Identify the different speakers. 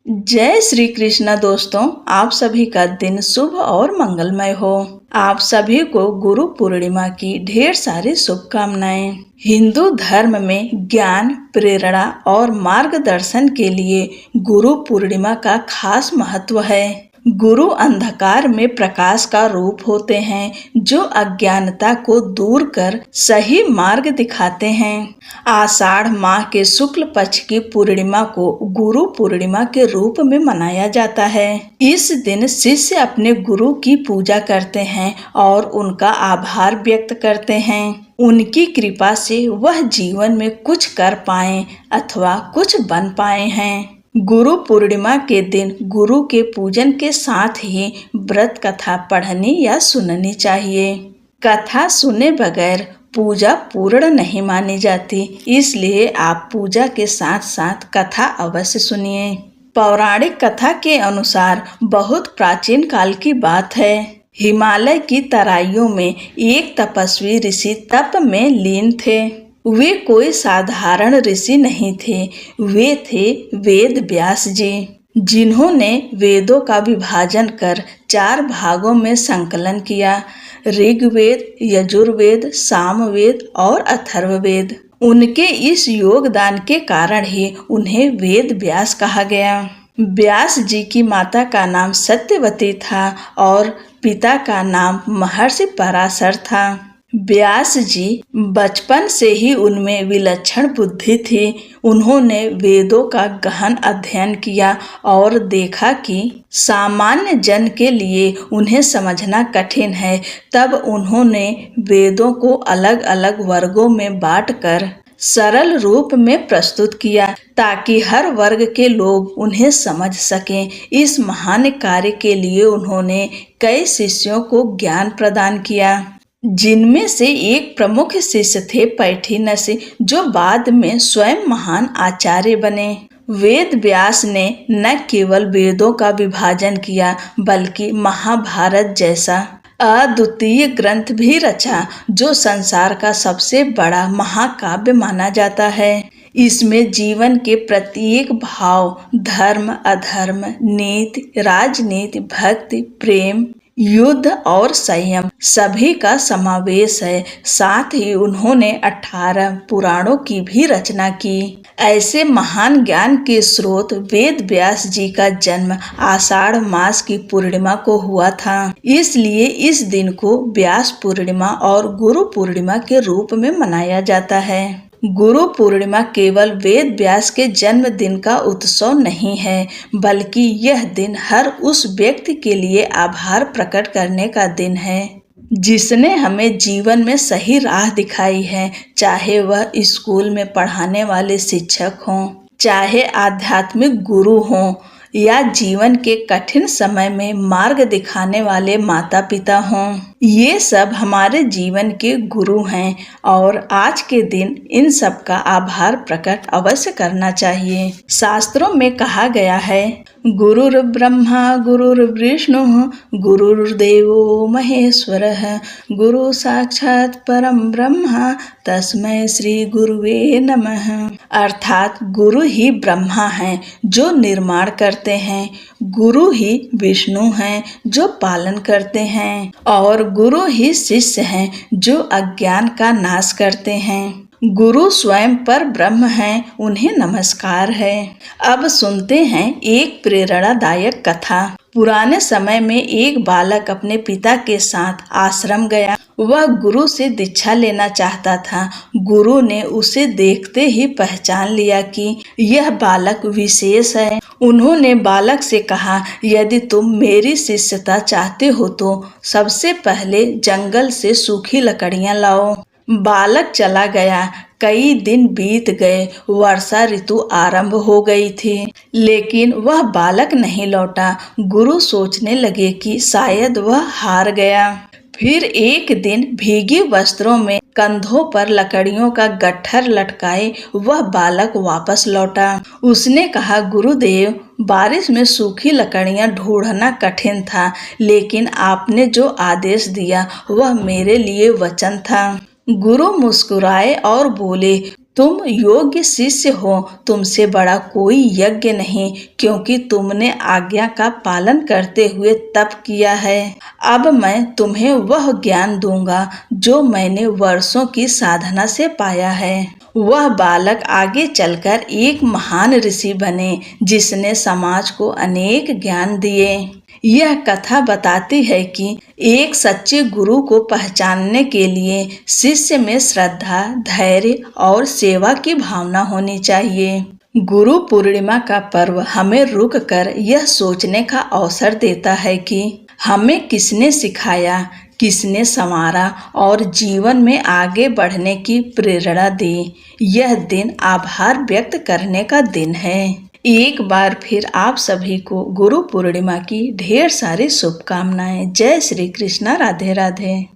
Speaker 1: जय श्री कृष्ण दोस्तों, आप सभी का दिन शुभ और मंगलमय हो। आप सभी को गुरु पूर्णिमा की ढेर सारी शुभकामनाएं। हिंदू धर्म में ज्ञान, प्रेरणा और मार्गदर्शन के लिए गुरु पूर्णिमा का खास महत्व है। गुरु अंधकार में प्रकाश का रूप होते हैं, जो अज्ञानता को दूर कर सही मार्ग दिखाते हैं। आषाढ़ माह के शुक्ल पक्ष की पूर्णिमा को गुरु पूर्णिमा के रूप में मनाया जाता है। इस दिन शिष्य अपने गुरु की पूजा करते हैं और उनका आभार व्यक्त करते हैं। उनकी कृपा से वह जीवन में कुछ कर पाए अथवा कुछ बन पाए हैं। गुरु पूर्णिमा के दिन गुरु के पूजन के साथ ही व्रत कथा पढ़नी या सुननी चाहिए। कथा सुने बगैर पूजा पूर्ण नहीं मानी जाती, इसलिए आप पूजा के साथ साथ कथा अवश्य सुनिए। पौराणिक कथा के अनुसार बहुत प्राचीन काल की बात है। हिमालय की तराइयों में एक तपस्वी ऋषि तप में लीन थे। वे कोई साधारण ऋषि नहीं थे, वे थे वेद व्यास जी, जिन्होंने वेदों का विभाजन कर 4 भागों में संकलन किया: ऋग्वेद, यजुर्वेद, सामवेद और अथर्ववेद। उनके इस योगदान के कारण ही उन्हें वेद व्यास कहा गया। व्यास जी की माता का नाम सत्यवती था और पिता का नाम महर्षि पराशर था। व्यास जी बचपन से ही उनमें विलक्षण बुद्धि थी। उन्होंने वेदों का गहन अध्ययन किया और देखा कि सामान्य जन के लिए उन्हें समझना कठिन है। तब उन्होंने वेदों को अलग अलग वर्गों में बांटकर सरल रूप में प्रस्तुत किया, ताकि हर वर्ग के लोग उन्हें समझ सकें। इस महान कार्य के लिए उन्होंने कई शिष्यों को ज्ञान प्रदान किया, जिनमें से एक प्रमुख शिष्य थे पैठीनसी, जो बाद में स्वयं महान आचार्य बने। वेद व्यास ने न केवल वेदों का विभाजन किया, बल्कि महाभारत जैसा अद्वितीय ग्रंथ भी रचा, जो संसार का सबसे बड़ा महाकाव्य माना जाता है। इसमें जीवन के प्रत्येक भाव, धर्म, अधर्म, नीति, राजनीति, भक्ति, प्रेम, युद्ध और संयम सभी का समावेश है। साथ ही उन्होंने 18 पुराणों की भी रचना की। ऐसे महान ज्ञान के स्रोत वेद व्यास जी का जन्म आषाढ़ मास की पूर्णिमा को हुआ था। इसलिए इस दिन को व्यास पूर्णिमा और गुरु पूर्णिमा के रूप में मनाया जाता है। गुरु पूर्णिमा केवल वेद व्यास के जन्मदिन का उत्सव नहीं है, बल्कि यह दिन हर उस व्यक्ति के लिए आभार प्रकट करने का दिन है, जिसने हमें जीवन में सही राह दिखाई है। चाहे वह स्कूल में पढ़ाने वाले शिक्षक हों, चाहे आध्यात्मिक गुरु हों, या जीवन के कठिन समय में मार्ग दिखाने वाले माता पिता हों, ये सब हमारे जीवन के गुरु हैं और आज के दिन इन सब का आभार प्रकट अवश्य करना चाहिए। शास्त्रों में कहा गया है, गुरुर् ब्रह्मा गुरुर्विष्णु गुरुर्देवो महेश्वरः गुरु साक्षात् परम ब्रह्म तस्मै श्री गुरुवे नमः। अर्थात गुरु ही ब्रह्मा हैं जो निर्माण करते हैं, गुरु ही विष्णु हैं जो पालन करते हैं, और गुरु ही शिष्य हैं जो अज्ञान का नाश करते हैं। गुरु स्वयं पर ब्रह्म हैं, उन्हें नमस्कार है। अब सुनते हैं एक प्रेरणादायक कथा। पुराने समय में एक बालक अपने पिता के साथ आश्रम गया। वह गुरु से दीक्षा लेना चाहता था। गुरु ने उसे देखते ही पहचान लिया कि यह बालक विशेष है। उन्होंने बालक से कहा, यदि तुम मेरी शिष्यता चाहते हो तो सबसे पहले जंगल से सूखी लकड़ियां लाओ। बालक चला गया। कई दिन बीत गए, वर्षा ऋतु आरंभ हो गई थी, लेकिन वह बालक नहीं लौटा। गुरु सोचने लगे कि शायद वह हार गया। फिर एक दिन भीगे वस्त्रों में कंधों पर लकड़ियों का गट्ठर लटकाए वह बालक वापस लौटा। उसने कहा, गुरुदेव, बारिश में सूखी लकड़ियां ढूंढना कठिन था, लेकिन आपने जो आदेश दिया वह मेरे लिए वचन था। गुरु मुस्कुराए और बोले, तुम योग्य शिष्य हो, तुमसे बड़ा कोई यज्ञ नहीं, क्योंकि तुमने आज्ञा का पालन करते हुए तप किया है। अब मैं तुम्हें वह ज्ञान दूंगा जो मैंने वर्षों की साधना से पाया है। वह बालक आगे चलकर एक महान ऋषि बने, जिसने समाज को अनेक ज्ञान दिए। यह कथा बताती है कि एक सच्चे गुरु को पहचानने के लिए शिष्य में श्रद्धा, धैर्य और सेवा की भावना होनी चाहिए। गुरु पूर्णिमा का पर्व हमें रुक कर यह सोचने का अवसर देता है कि हमें किसने सिखाया, किसने संवारा और जीवन में आगे बढ़ने की प्रेरणा दी। यह दिन आभार व्यक्त करने का दिन है। एक बार फिर आप सभी को गुरु पूर्णिमा की ढेर सारी शुभकामनाएं। जय श्री कृष्णा। राधे राधे।